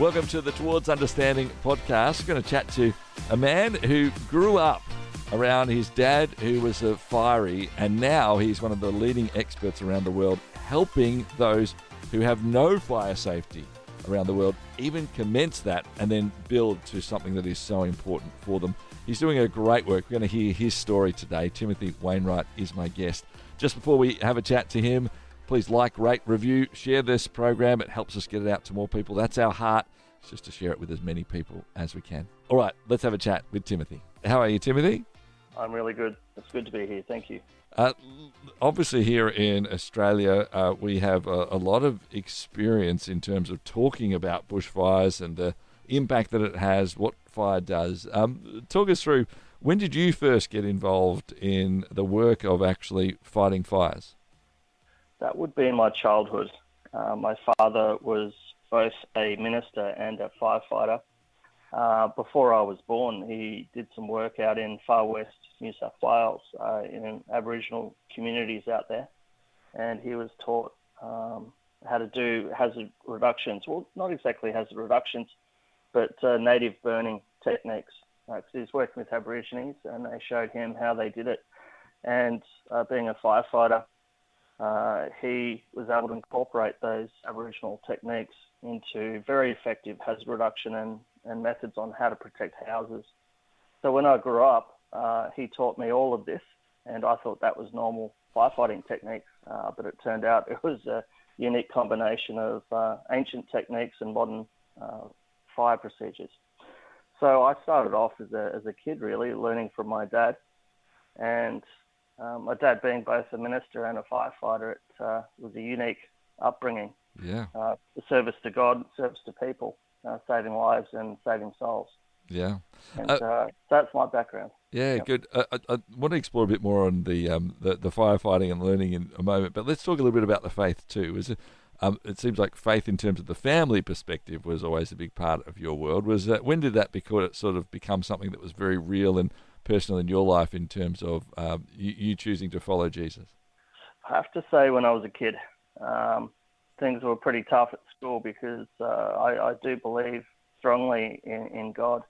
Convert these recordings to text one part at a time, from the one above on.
Welcome to the Towards Understanding podcast. We're going to chat to a man who grew up around his dad, who was a fiery, and now he's one of the leading experts around the world, helping those who have no fire safety around the world even commence that and then build to something that is so important for them. He's doing a great work. We're going to hear his story today. Timothy Wainwright is my guest. Just before we have a chat to him, please like, rate, review, share this program. It helps us get it out to more people. That's our heart. It's just to share it with as many people as we can. All right, let's have a chat with Timothy. How are you, Timothy? I'm really good. It's good to be here. Thank you. Obviously, here in Australia, we have a lot of experience in terms of talking about bushfires and the impact that it has, what fire does. Talk us through, when did you first get involved in the work of actually fighting fires? That would be in my childhood. My father was both a minister and a firefighter. Before I was born, he did some work out in far west New South Wales in Aboriginal communities out there, and he was taught how to do hazard reductions. Well, not exactly hazard reductions, but native burning techniques. Because he was working with Aborigines, and they showed him how they did it. And being a firefighter, he was able to incorporate those Aboriginal techniques into very effective hazard reduction and methods on how to protect houses. So when I grew up, he taught me all of this, and I thought that was normal firefighting techniques, but it turned out it was a unique combination of ancient techniques and modern fire procedures. So I started off as a kid, really, learning from my dad, and my dad being both a minister and a firefighter, it was a unique upbringing. Yeah. The service to God, service to people, saving lives and saving souls. Yeah. And that's my background. Yeah, yep. Good. I want to explore a bit more on the firefighting and learning in a moment, but let's talk a little bit about the faith too. It seems like faith in terms of the family perspective was always a big part of your world. When did that sort of become something that was very real and personal in your life in terms of you choosing to follow Jesus? I have to say, when I was a kid, things were pretty tough at school because I do believe strongly in God,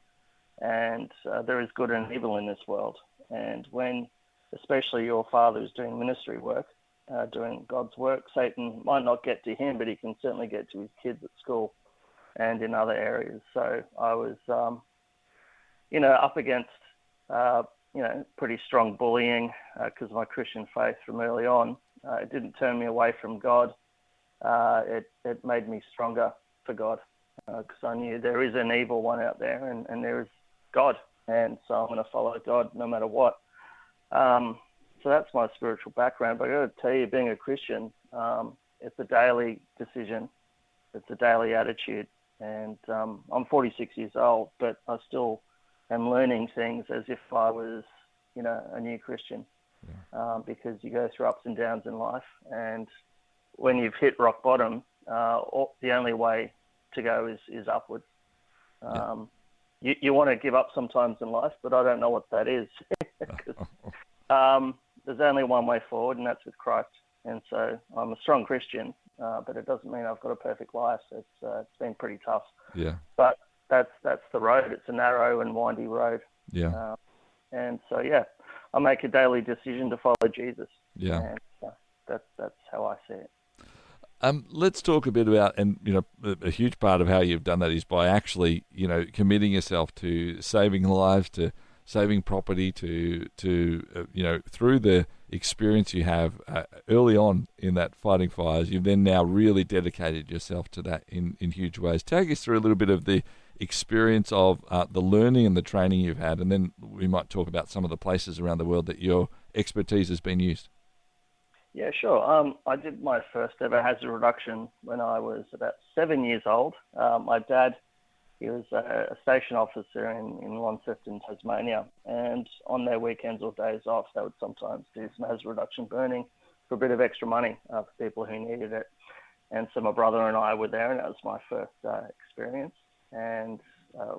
and there is good and evil in this world. And when especially your father is doing ministry work, doing God's work, Satan might not get to him, but he can certainly get to his kids at school and in other areas. So I was, up against, pretty strong bullying because of my Christian faith from early on. It didn't turn me away from God. It made me stronger for God because I knew there is an evil one out there and there is God. And so I'm going to follow God no matter what. So that's my spiritual background. But I got to tell you, being a Christian, it's a daily decision. It's a daily attitude. And I'm 46 years old, but I still am learning things as if I was, a new Christian. Yeah. Because you go through ups and downs in life. And when you've hit rock bottom, the only way to go is upwards. You want to give up sometimes in life, but I don't know what that is. There's only one way forward, and that's with Christ. And so I'm a strong Christian, but it doesn't mean I've got a perfect life. It's been pretty tough. Yeah. But that's the road. It's a narrow and windy road. Yeah. And so I make a daily decision to follow Jesus. Yeah. And that's how I see it. Let's talk a bit about, and a huge part of how you've done that is by actually, committing yourself to saving lives, to saving property, to through the experience you have early on in that fighting fires. You've then now really dedicated yourself to that in huge ways. Take us through a little bit of the experience of the learning and the training you've had, and then we might talk about some of the places around the world that your expertise has been used. Yeah, sure. I did my first ever hazard reduction when I was about 7 years old. My dad, he was a station officer in Launceston, Tasmania, and on their weekends or days off, they would sometimes do some hazard reduction burning for a bit of extra money for people who needed it. And so my brother and I were there, and that was my first experience. And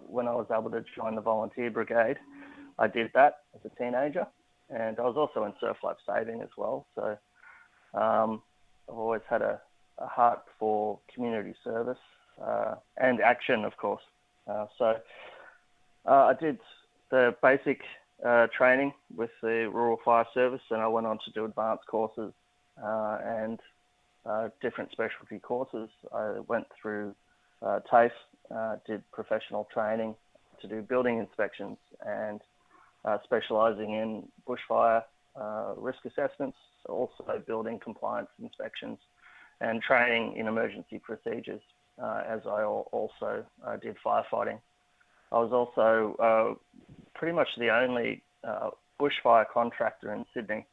when I was able to join the volunteer brigade, I did that as a teenager. And I was also in surf life saving as well. So I've always had a heart for community service and action, of course. So I did the basic training with the Rural Fire Service, and I went on to do advanced courses and different specialty courses. I went through TAFE, did professional training to do building inspections and specialising in bushfire risk assessments, also building compliance inspections and training in emergency procedures, as I also did firefighting. I was also pretty much the only bushfire contractor in Sydney.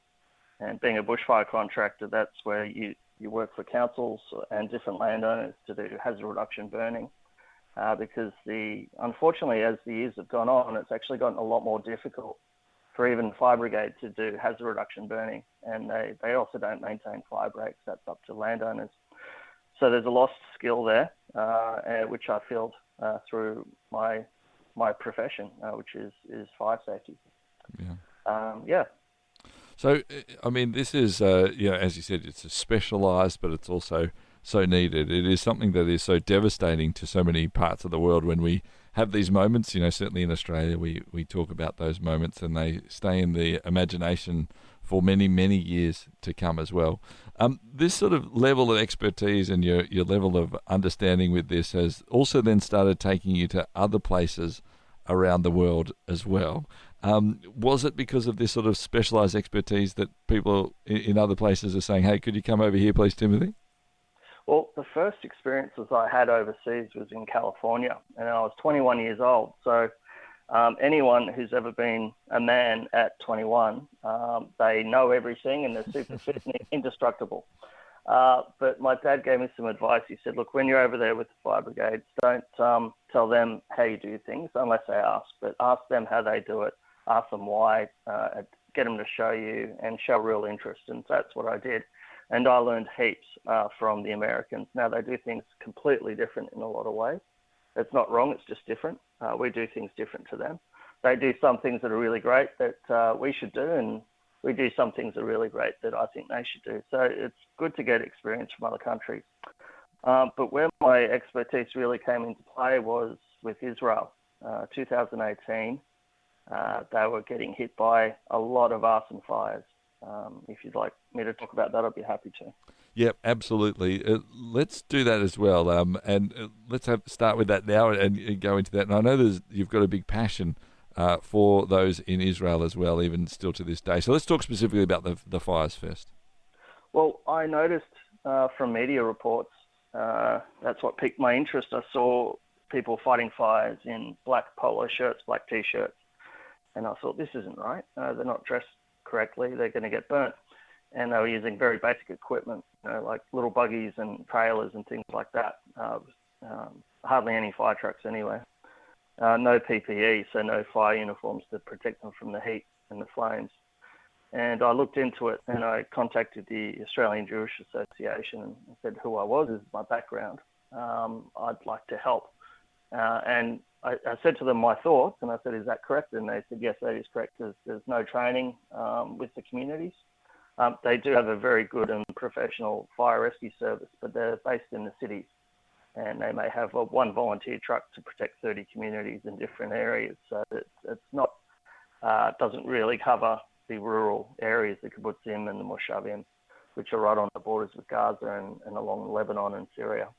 And being a bushfire contractor, that's where you work for councils and different landowners to do hazard reduction burning. Because unfortunately, as the years have gone on, it's actually gotten a lot more difficult for even fire brigade to do hazard reduction burning. And they also don't maintain fire breaks. That's up to landowners. So there's a lost skill there, which I filled through my profession, which is fire safety. Yeah. So, I mean, this is, as you said, it's specialised, but it's also so needed. It is something that is so devastating to so many parts of the world when we have these moments. Certainly in Australia, we talk about those moments and they stay in the imagination for many, many years to come as well. This sort of level of expertise and your level of understanding with this has also then started taking you to other places around the world as well. Was it because of this sort of specialised expertise that people in other places are saying, hey, could you come over here, please, Timothy? Well, the first experiences I had overseas was in California, and I was 21 years old. So anyone who's ever been a man at 21, they know everything and they're super fit and indestructible. But my dad gave me some advice. He said, look, when you're over there with the fire brigades, don't tell them how you do things unless they ask, but ask them how they do it, ask them why, get them to show you and show real interest. And that's what I did. And I learned heaps from the Americans. Now, they do things completely different in a lot of ways. It's not wrong, it's just different. We do things different to them. They do some things that are really great that we should do, and we do some things that are really great that I think they should do. So it's good to get experience from other countries. But where my expertise really came into play was with Israel. 2018, they were getting hit by a lot of arson fires. If you'd like me to talk about that, I'd be happy to. Yep, absolutely. Let's do that as well. And let's start with that now and go into that. And I know you've got a big passion for those in Israel as well, even still to this day. So let's talk specifically about the fires first. Well, I noticed from media reports, that's what piqued my interest. I saw people fighting fires in black polo shirts, black T-shirts. And I thought, this isn't right. They're not dressed correctly. They're going to get burnt. And they were using very basic equipment, like little buggies and trailers and things like that. Hardly any fire trucks anyway. No PPE, so no fire uniforms to protect them from the heat and the flames. And I looked into it and I contacted the Australian Jewish Association and said who I was, this is my background. I'd like to help. And I said to them my thoughts, and I said, is that correct? And they said, yes, that is correct. There's no training with the communities. They do have a very good and professional fire rescue service, but they're based in the cities. And they may have one volunteer truck to protect 30 communities in different areas. So it's not, doesn't really cover the rural areas, the kibbutzim and the moshavim, which are right on the borders with Gaza and along Lebanon and Syria.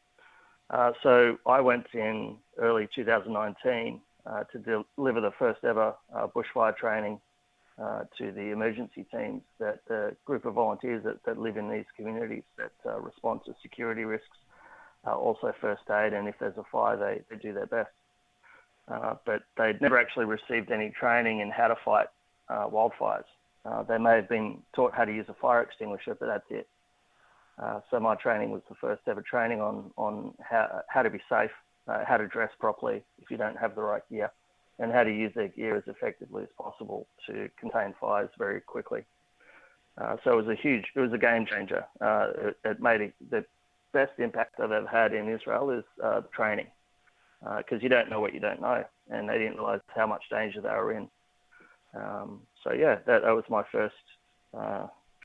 So I went in early 2019 to deliver the first ever bushfire training to the emergency teams, that the group of volunteers that live in these communities that respond to security risks, also first aid, and if there's a fire, they do their best. But they'd never actually received any training in how to fight wildfires. They may have been taught how to use a fire extinguisher, but that's it. So my training was the first ever training on how to be safe, how to dress properly if you don't have the right gear, and how to use their gear as effectively as possible to contain fires very quickly. So it was a game changer. It made the best impact I've ever had in Israel is training, because you don't know what you don't know, and they didn't realize how much danger they were in. So yeah, that was my first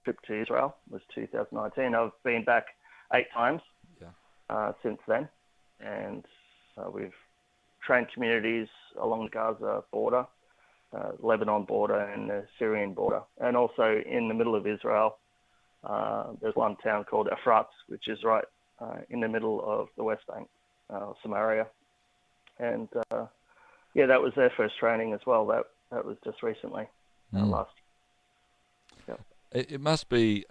trip to Israel, was 2019. I've been back 8 times since then, and we've trained communities along the Gaza border, Lebanon border, and the Syrian border, and also in the middle of Israel. There's one town called Efrat, which is right in the middle of the West Bank, Samaria, and that was their first training as well. That was just recently, last. Yep. It must be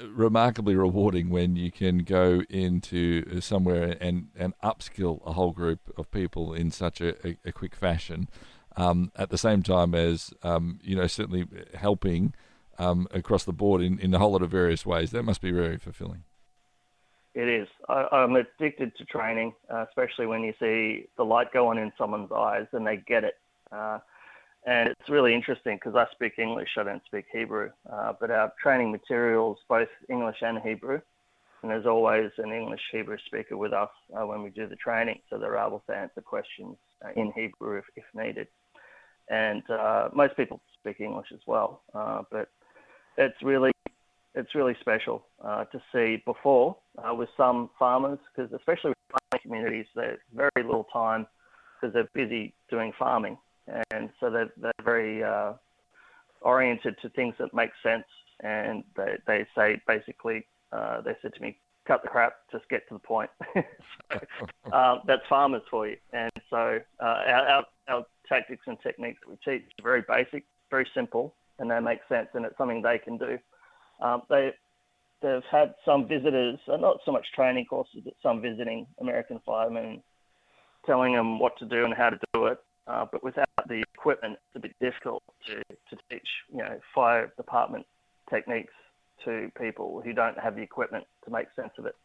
remarkably rewarding when you can go into somewhere and upskill a whole group of people in such a quick fashion, at the same time as certainly helping across the board in a whole lot of various ways. That must be very fulfilling. It is. I'm addicted to training, especially when you see the light go on in someone's eyes and they get it. And it's really interesting because I speak English, I don't speak Hebrew, but our training materials, both English and Hebrew, and there's always an English-Hebrew speaker with us when we do the training, so they're able to answer questions in Hebrew if needed. And most people speak English as well, but it's really special to see before with some farmers, because especially with farming communities, there's very little time because they're busy doing farming. And so they're very oriented to things that make sense. And they say, basically, they said to me, cut the crap, just get to the point. That's farmers for you. And so our tactics and techniques that we teach are very basic, very simple, and they make sense, and it's something they can do. They've had some visitors, not so much training courses, but some visiting American firemen telling them what to do and how to do it. But without the equipment, it's a bit difficult to teach, fire department techniques to people who don't have the equipment to make sense of it,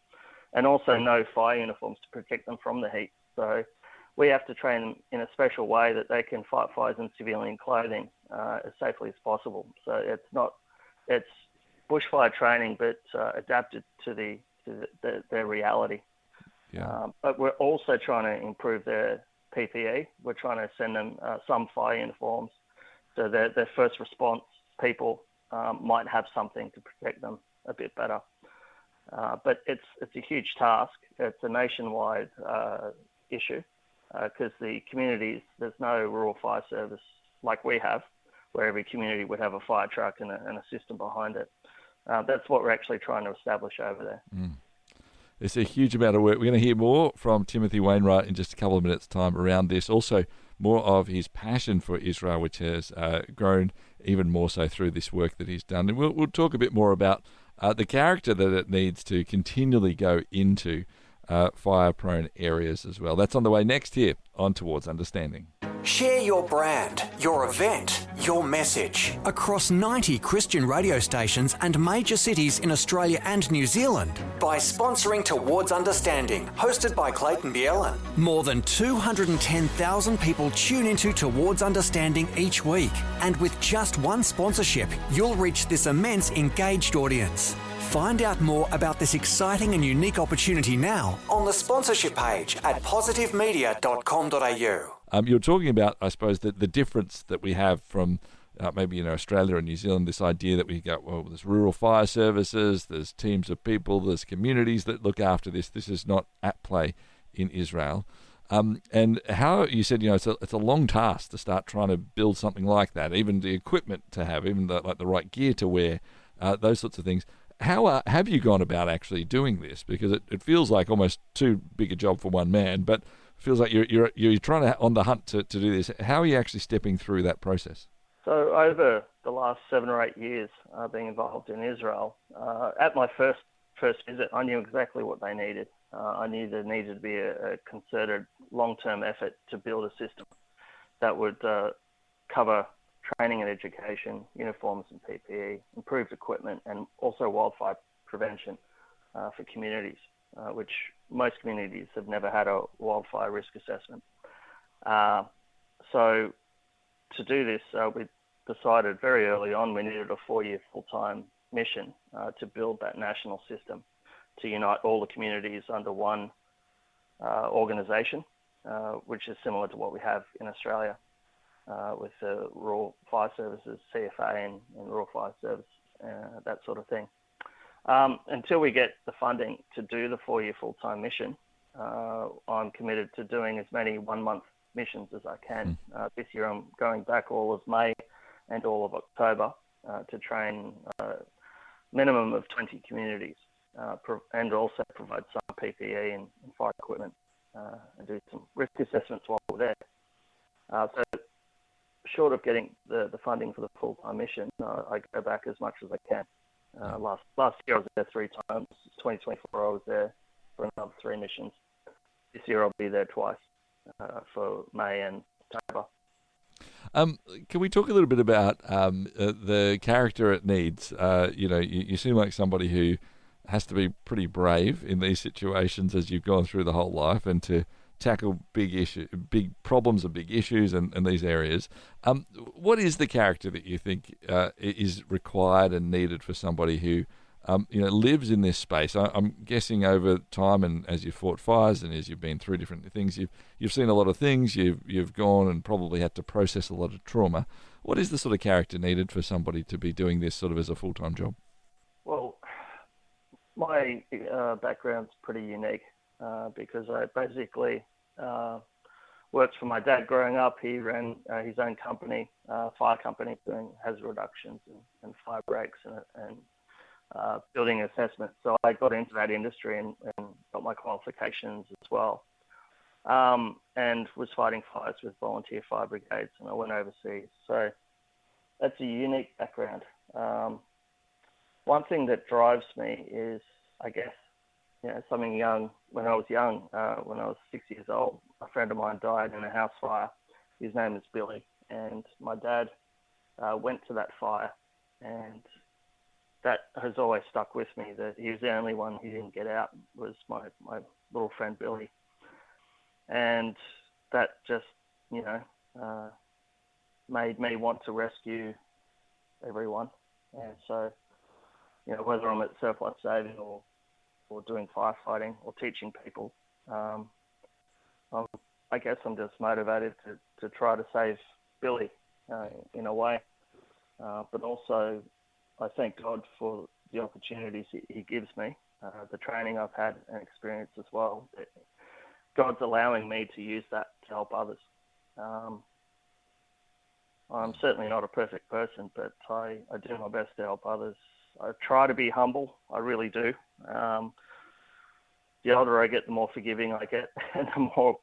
and also no fire uniforms to protect them from the heat. So we have to train them in a special way that they can fight fires in civilian clothing as safely as possible. So it's bushfire training, but adapted to their reality. Yeah. But we're also trying to improve their PPE. We're trying to send them some fire uniforms so that their first response people might have something to protect them a bit better. But it's a huge task. It's a nationwide issue because the communities, there's no rural fire service like we have, where every community would have a fire truck and a system behind it. That's what we're actually trying to establish over there. Mm. It's a huge amount of work. We're going to hear more from Timothy Wainwright in just a couple of minutes' time around this. Also, more of his passion for Israel, which has grown even more so through this work that he's done. And we'll talk a bit more about the character that it needs to continually go into fire-prone areas as well. That's on the way next here on Towards Understanding. Share your brand, your event, your message across 90 Christian radio stations and major cities in Australia and New Zealand by sponsoring Towards Understanding, hosted by Clayton Bielan. More than 210,000 people tune into Towards Understanding each week, and with just one sponsorship, you'll reach this immense engaged audience. Find out more about this exciting and unique opportunity now on the sponsorship page at positivemedia.com.au. You're talking about, I suppose, the difference that we have from maybe Australia and New Zealand, this idea that we got, well, there's rural fire services, there's teams of people, there's communities that look after this. This is not at play in Israel. And how you said, it's a long task to start trying to build something like that, even the equipment to have, even the right gear to wear, those sorts of things. How have you gone about actually doing this? Because it feels like almost too big a job for one man, but feels like you're trying to on the hunt to do this. How are you actually stepping through that process? So over the last 7 or 8 years being involved in Israel, at my first visit, I knew exactly what they needed. I knew there needed to be a concerted long-term effort to build a system that would cover training and education, uniforms and PPE, improved equipment, and also wildfire prevention for communities, which most communities have never had a wildfire risk assessment. So to do this, we decided very early on we needed a 4-year full-time mission to build that national system to unite all the communities under one organisation, which is similar to what we have in Australia with the Rural Fire Services, CFA and Rural Fire Service, that sort of thing. Until we get the funding to do the 4-year full-time mission, I'm committed to doing as many 1-month missions as I can. This year I'm going back all of May and all of October to train minimum of 20 communities and also provide some PPE and fire equipment and do some risk assessments while we're there. So short of getting the funding for the full-time mission, I go back as much as I can. Last year I was there 3 times. 2024 I was there for another 3 missions. This year I'll be there twice for May and October. Can we talk a little bit about the character it needs? You seem like somebody who has to be pretty brave in these situations as you've gone through the whole life and to tackle big problems and big issues in these areas. What is the character that you think is required and needed for somebody who lives in this space? I'm guessing over time, and as you've fought fires and as you've been through different things, you've seen a lot of things. You've gone and probably had to process a lot of trauma. What is the sort of character needed for somebody to be doing this sort of as a full-time job? Well, my background's pretty unique because I basically worked for my dad growing up. He ran his own company, fire company, doing hazard reductions and fire breaks and building assessment. So I got into that industry and got my qualifications as well. And was fighting fires with volunteer fire brigades, and I went overseas. So that's a unique background. One thing that drives me is, I guess, something young. When I was young, when I was 6 years old, a friend of mine died in a house fire. His name is Billy, and my dad went to that fire, and that has always stuck with me, that he was the only one who didn't get out, was my little friend Billy. And that just, made me want to rescue everyone. And so, whether I'm at surf life saving or doing firefighting or teaching people, I guess I'm just motivated to try to save Billy in a way. But also, I thank God for the opportunities he gives me, the training I've had and experience as well. God's allowing me to use that to help others. I'm certainly not a perfect person, but I do my best to help others. I try to be humble. I really do. The older I get, the more forgiving I get, and the more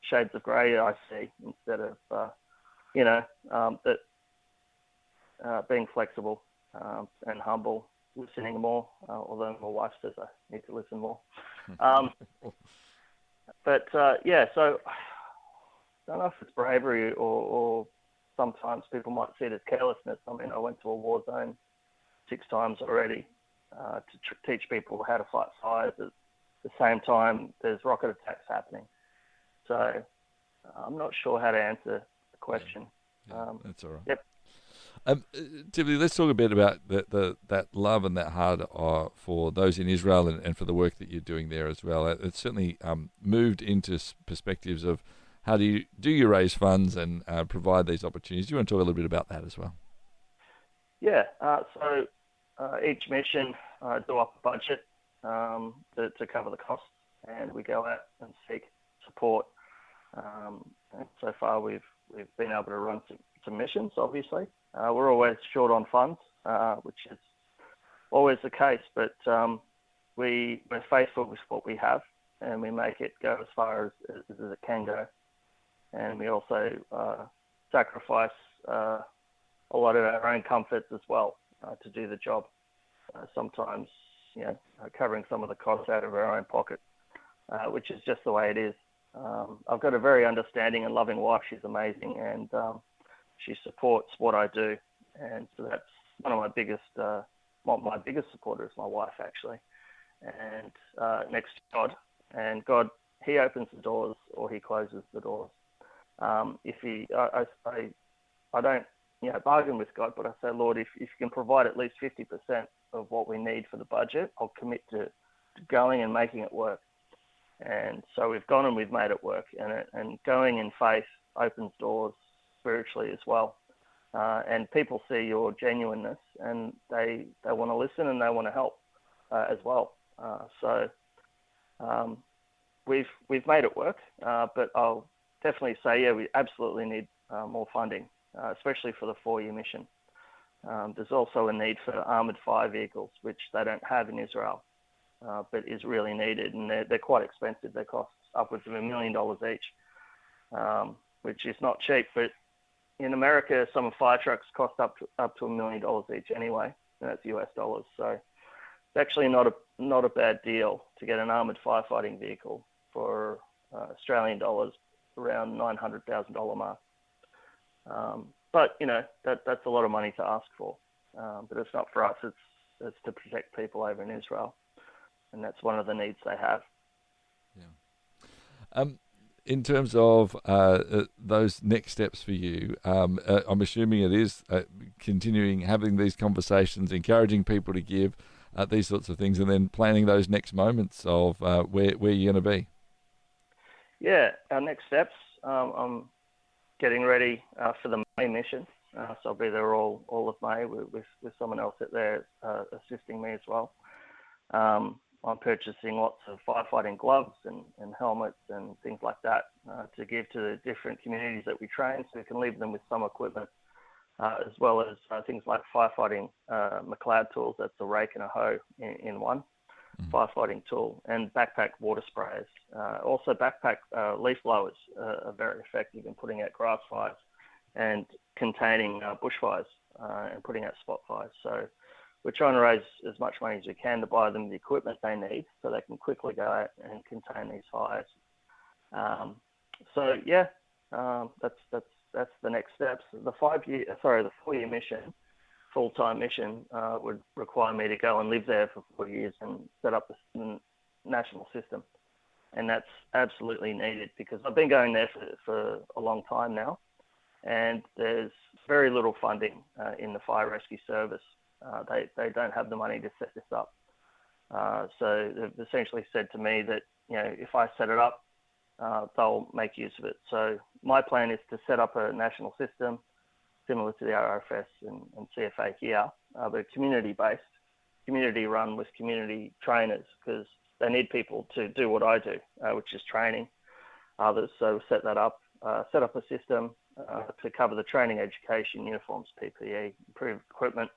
shades of grey I see, instead of, being flexible and humble, listening more, although my wife says I need to listen more. So I don't know if it's bravery or sometimes people might see it as carelessness. I mean, I went to a war zone 6 times already to teach people how to fight fires. At the same time, there's rocket attacks happening. So I'm not sure how to answer the question. That's all right. Yep. Tiffany, let's talk a bit about that love and that heart for those in Israel and for the work that you're doing there as well. It's certainly moved into perspectives of how do you raise funds and provide these opportunities. Do you want to talk a little bit about that as well? Yeah. So each mission do up a budget to cover the costs, and we go out and seek support. And so far, we've been able to run some missions. Obviously, we're always short on funds, which is always the case. But we're faithful with what we have, and we make it go as far as it can go. And we also sacrifice a lot of our own comforts as well to do the job. Sometimes, covering some of the costs out of our own pocket, which is just the way it is. I've got a very understanding and loving wife. She's amazing, and she supports what I do. And so that's one of my biggest, my biggest supporter is my wife, actually. And next to God, and God, He opens the doors or He closes the doors. I don't, bargain with God, but I say, Lord, if you can provide at least 50% of what we need for the budget, I'll commit to going and making it work. And so we've gone and we've made it work, and going in faith opens doors spiritually as well. And people see your genuineness, and they want to listen and they want to help as well. we've made it work, but I'll definitely say, yeah, we absolutely need more funding, especially for the 4-year mission. There's also a need for armoured fire vehicles, which they don't have in Israel, but is really needed, and they're quite expensive. They cost upwards of $1 million each, which is not cheap. But in America, some fire trucks cost up to $1 million each anyway, and that's US dollars. So it's actually not a bad deal to get an armoured firefighting vehicle for Australian dollars around $900,000 mark. But that's a lot of money to ask for. But it's not for us. It's to protect people over in Israel, and that's one of the needs they have. Yeah. In terms of those next steps for you, I'm assuming it is continuing having these conversations, encouraging people to give these sorts of things, and then planning those next moments of where you're going to be. Yeah, our next steps. I'm getting ready for the May mission, so I'll be there all of May with someone else out there assisting me as well. I'm purchasing lots of firefighting gloves and helmets and things like that to give to the different communities that we train, so we can leave them with some equipment, as well as things like firefighting McLeod tools. That's a rake and a hoe in one firefighting tool, and backpack water sprayers. Also backpack leaf blowers are very effective in putting out grass fires and containing bushfires and putting out spot fires. So we're trying to raise as much money as we can to buy them the equipment they need so they can quickly go out and contain these fires. That's the next steps. The 4-year mission, full-time mission, would require me to go and live there for 4 years and set up the national system. And that's absolutely needed because I've been going there for a long time now, and there's very little funding in the fire rescue service. They don't have the money to set this up. So they've essentially said to me that, if I set it up, they'll make use of it. So my plan is to set up a national system similar to the RFS and CFA here, but community-based, community-run with community trainers, because they need people to do what I do, which is training others. So set that up, set up a system to cover the training, education, uniforms, PPE, improved equipment,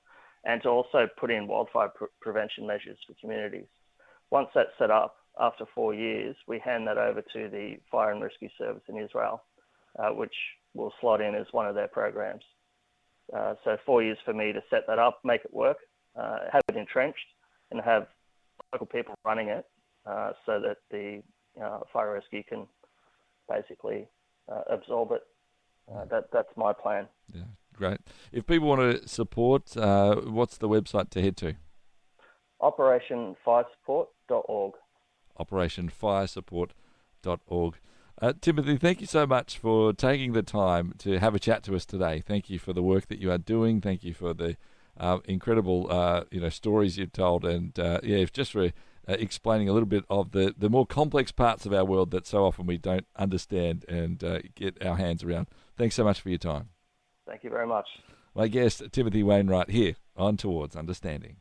and to also put in wildfire prevention measures for communities. Once that's set up, after 4 years, we hand that over to the Fire and Rescue Service in Israel, which will slot in as one of their programs. So 4 years for me to set that up, make it work, have it entrenched, and have local people running it so that the fire rescue can basically absorb it. That's my plan. Yeah, great. If people want to support, what's the website to head to? OperationFireSupport.org. OperationFireSupport.org. Timothy, thank you so much for taking the time to have a chat to us today. Thank you for the work that you are doing. Thank you for the incredible stories you've told, and just for explaining a little bit of the more complex parts of our world that so often we don't understand and get our hands around. Thanks so much for your time. Thank you very much. My guest, Timothy Wainwright, here on Towards Understanding.